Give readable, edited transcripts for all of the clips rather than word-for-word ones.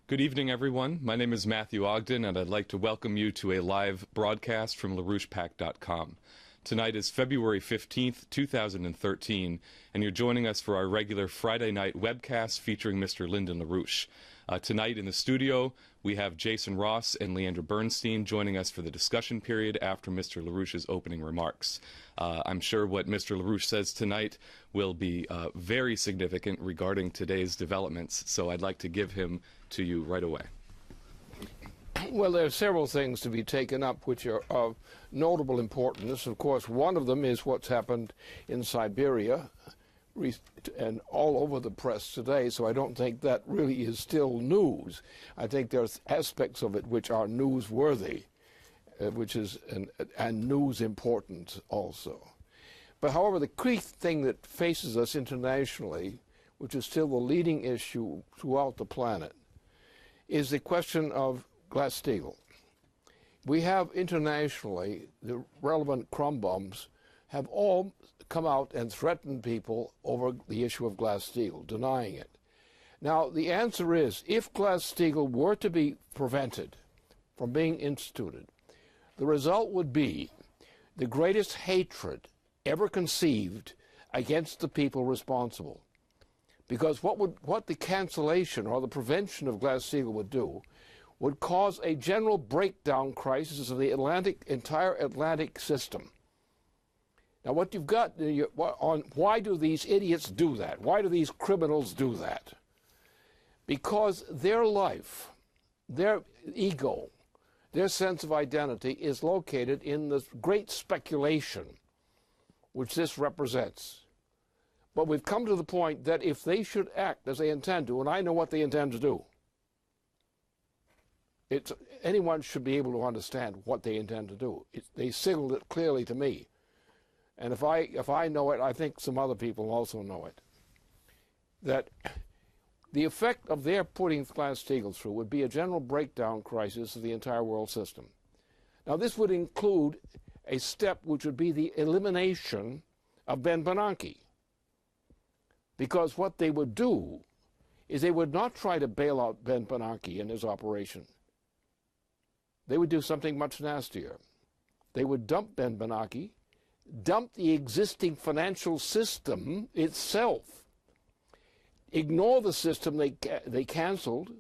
Good evening, everyone. My name is Matthew Ogden, and I'd like to welcome you to a live broadcast from LaRouchePAC.com. Tonight is February 15th, 2013, and you're joining us for our regular Friday night webcast featuring Mr. Lyndon LaRouche. Tonight in the studio, we have Jason Ross and Leandra Bernstein joining us for the discussion period after Mr. LaRouche's opening remarks. I'm sure what Mr. LaRouche says tonight will be very significant regarding today's developments, so I'd like to give him to you right away. Well, there are several things to be taken up which are of notable importance. Of course, one of them is what's happened in Siberia and all over the press today, so I don't think that really is still news. I think there's aspects of it which are newsworthy, which is and news important also. But however, the key thing that faces us internationally, which is still the leading issue throughout the planet, is the question of GlassSteagall. We have internationally, the relevant crumb bums have all come out and threatened people over the issue of GlassSteagall, denying it. Now, the answer is, if GlassSteagall were to be prevented from being instituted, the result would be the greatest hatred ever conceived against the people responsible. Because what the cancellation or the prevention of GlassSteagall would do would cause a general breakdown crisis of the entire Atlantic system. Now, what you've got on why do these idiots do that? Why do these criminals do that? Because their life, their ego, their sense of identity is located in the great speculation which this represents. But we've come to the point that if they should act as they intend to, and I know what they intend to do, anyone should be able to understand what they intend to do. They signaled it clearly to me. And if I know it, I think some other people also know it. That the effect of their putting GlassSteagall through would be a general breakdown crisis of the entire world system. Now, this would include a step which would be the elimination of Ben Bernanke. Because what they would do is they would not try to bail out Ben Bernanke in his operation. They would do something much nastier. They would dump Ben Bernanke, dump the existing financial system itself, ignore the system they canceled,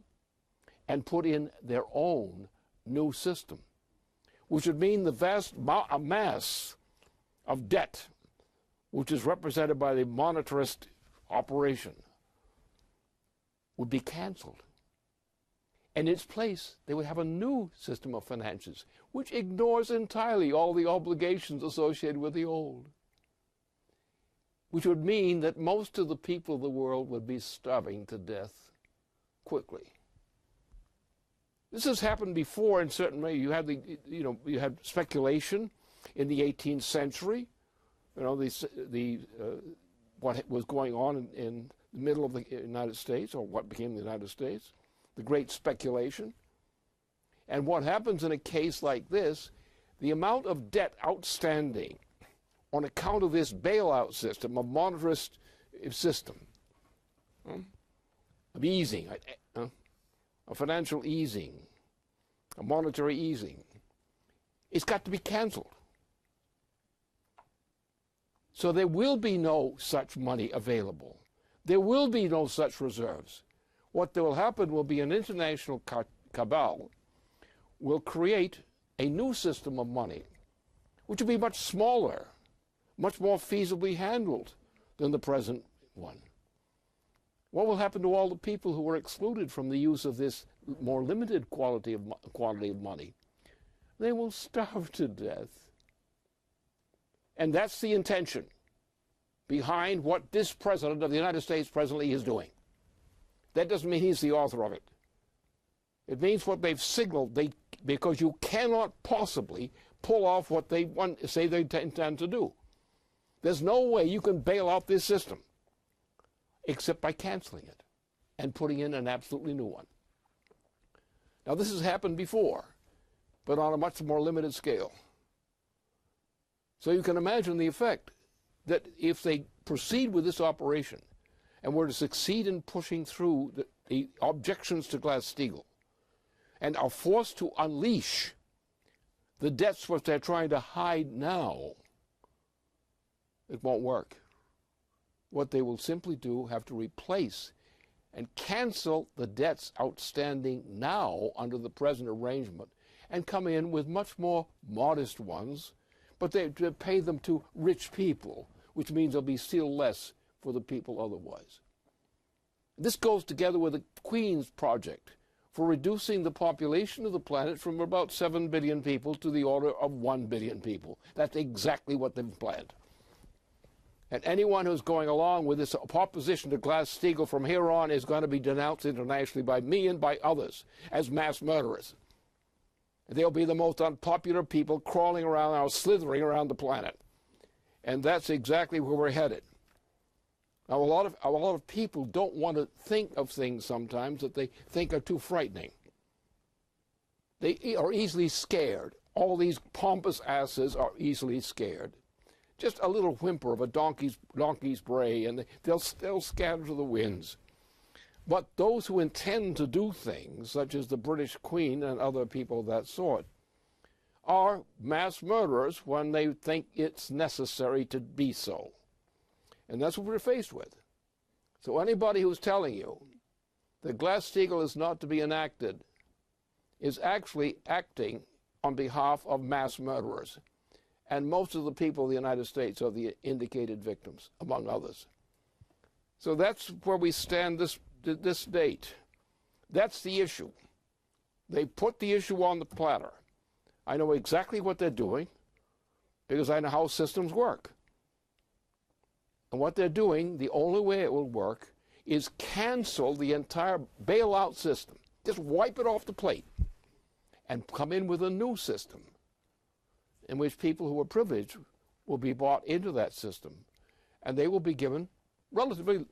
and put in their own new system, which would mean the vast mass of debt, which is represented by the monetarist operation, would be canceled. In its place, they would have a new system of finances, which ignores entirely all the obligations associated with the old, which would mean that most of the people of the world would be starving to death quickly. This has happened before in certain ways. You had speculation in the 18th century. What was going on in the middle of the United States, or what became the United States. The great speculation. And what happens in a case like this, the amount of debt outstanding on account of this bailout system, a monetarist system, of easing, a financial easing, a monetary easing, it's got to be canceled. So there will be no such money available. There will be no such reserves. What will happen will be an international cabal will create a new system of money, which will be much smaller, much more feasibly handled than the present one. What will happen to all the people who were excluded from the use of this more limited quantity of money? They will starve to death. And that's the intention behind what this President of the United States presently is doing. That doesn't mean he's the author of it. It means what they've signaled, because you cannot possibly pull off what they say they intend to do. There's no way you can bail out this system except by canceling it and putting in an absolutely new one. Now, this has happened before, but on a much more limited scale. So you can imagine the effect that if they proceed with this operation and were to succeed in pushing through the objections to Glass-Steagall, and are forced to unleash the debts which they're trying to hide now, it won't work. What they will simply do, have to replace and cancel the debts outstanding now under the present arrangement, and come in with much more modest ones, but they pay them to rich people, which means there'll be still less for the people otherwise. This goes together with the Queen's project for reducing the population of the planet from about 7 billion people to the order of 1 billion people. That's exactly what they've planned. And anyone who's going along with this opposition to Glass-Steagall from here on is going to be denounced internationally by me and by others as mass murderers. They'll be the most unpopular people crawling around or slithering around the planet. And that's exactly where we're headed. Now, a lot of people don't want to think of things sometimes that they think are too frightening. They are easily scared. All these pompous asses are easily scared. Just a little whimper of a donkey's bray, and they'll scatter to the winds. But those who intend to do things, such as the British Queen and other people of that sort, are mass murderers when they think it's necessary to be so. And that's what we're faced with. So anybody who's telling you that Glass-Steagall is not to be enacted is actually acting on behalf of mass murderers. And most of the people of the United States are the indicated victims, among others. So that's where we stand this date. That's the issue. They put the issue on the platter. I know exactly what they're doing because I know how systems work. And what they're doing, the only way it will work, is cancel the entire bailout system. Just wipe it off the plate and come in with a new system in which people who are privileged will be brought into that system, and they will be given relatively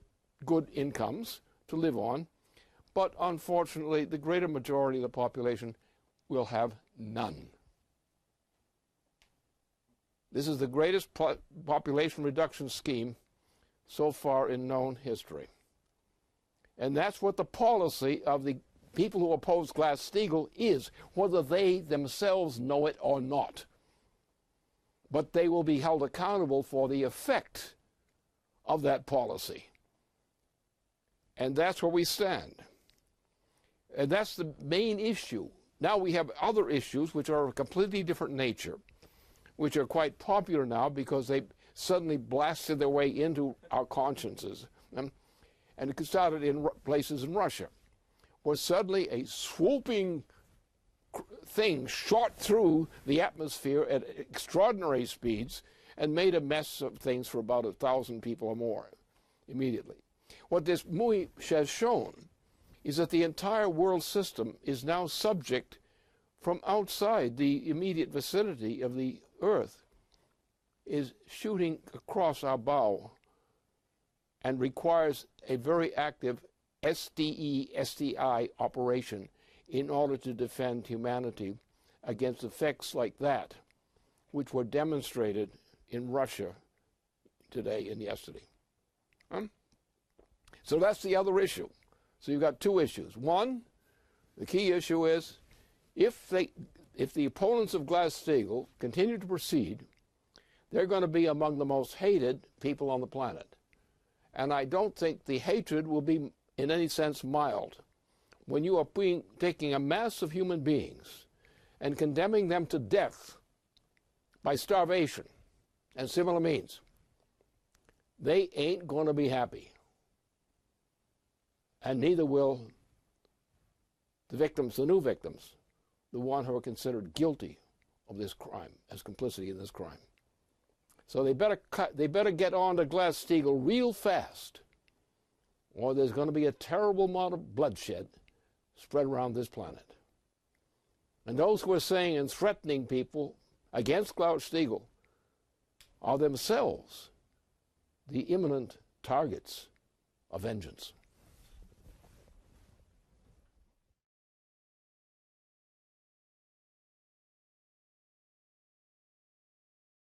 good incomes to live on, but unfortunately the greater majority of the population will have none. This is the greatest population reduction scheme so far in known history. And that's what the policy of the people who oppose Glass-Steagall is, whether they themselves know it or not. But they will be held accountable for the effect of that policy. And that's where we stand. And that's the main issue. Now we have other issues which are of a completely different nature, which are quite popular now because they suddenly blasted their way into our consciences. And it started in places in Russia, where suddenly a swooping thing shot through the atmosphere at extraordinary speeds and made a mess of things for about 1,000 people or more immediately. What this movie has shown is that the entire world system is now subject from outside the immediate vicinity of the Earth, is shooting across our bow and requires a very active SDI operation in order to defend humanity against effects like that, which were demonstrated in Russia today and yesterday. So that's the other issue. So you've got two issues. One, the key issue is if the opponents of Glass-Steagall continue to proceed, they're going to be among the most hated people on the planet. And I don't think the hatred will be in any sense mild. When you are taking a mass of human beings and condemning them to death by starvation and similar means, they ain't going to be happy. And neither will the victims, the new victims, the ones who are considered guilty of this crime, as complicity in this crime. So they better get on to Glass-Steagall real fast, or there's going to be a terrible amount of bloodshed spread around this planet. And those who are saying and threatening people against Glass-Steagall are themselves the imminent targets of vengeance.